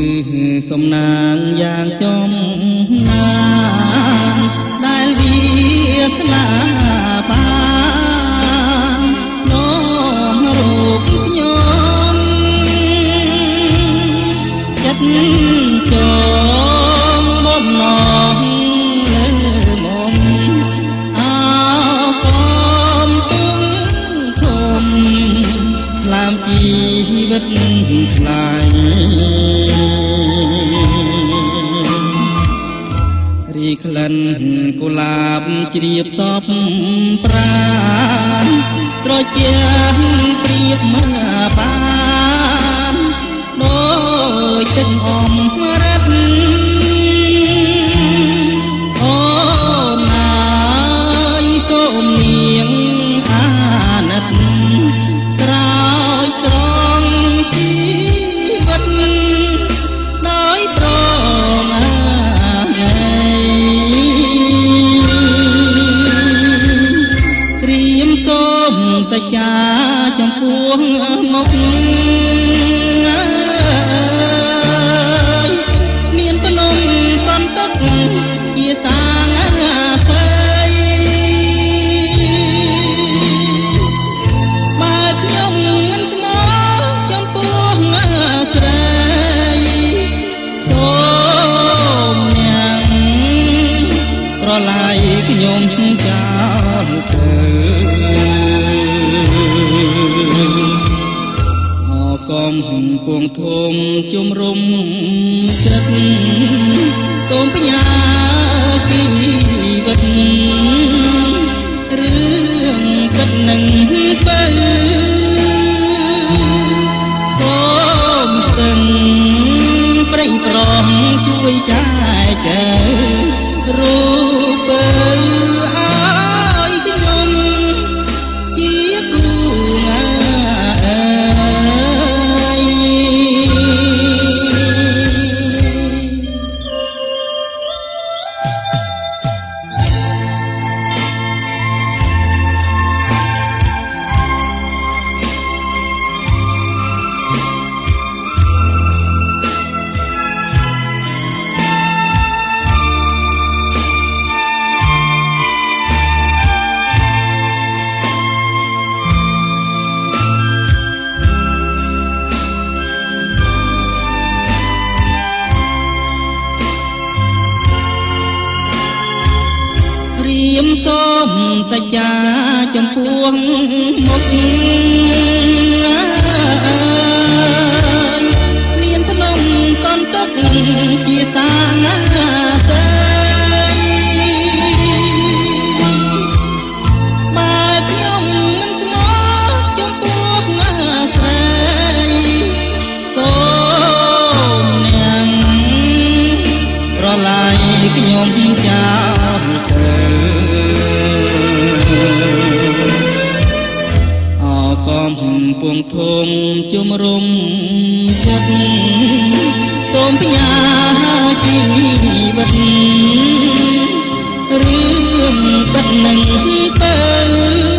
គឺសំណាងយ៉ាងចំណានដែលវាស្លាបាននោមរូបខ្ញុំចិត្តចងបំណងលើមុំអោកំពុងធំខ្លាមជីវិតថ្លៃរីក្លិនกุหลาบជ្រាបសពប្រាណត្រជាប្រៀបមើបានដូចទឹកអមរ៉ាត់អូនណាយសូមនាងអាណិតស្រោចស្រង់ជីវិតដោយប្រមាត្រៀមសូមសច្ចាចំពោះមុខមានភ្នំសន្ទុកជាសាងស្រីបើខ្ញុំមិនស្មោះចំពោះស្រីសូមអ្នកប្រឡាយខ្ញុំចោលទៅកំពុងធំជំរុំចិត្តសូមបញ្ញាជីវិតរឿងពិតនឹងបើសូមស្ទឹងប្រេងប្រងជួយចែកចែករូបបើឲ្យខ្ញុំជាគូសូមសច្ចាចំពោះមុខមានភ្នំសន្ទុកជាសាងស្រីបើខ្ញុំមិនស្មោះចំពោះស្រីសូមអ្នកប្រឡាយខ្ញុំចោលទៅកំពុងធំជំរុំចិត្តសូមបញ្ញាជីវិតរឿងពិតនឹងទៅ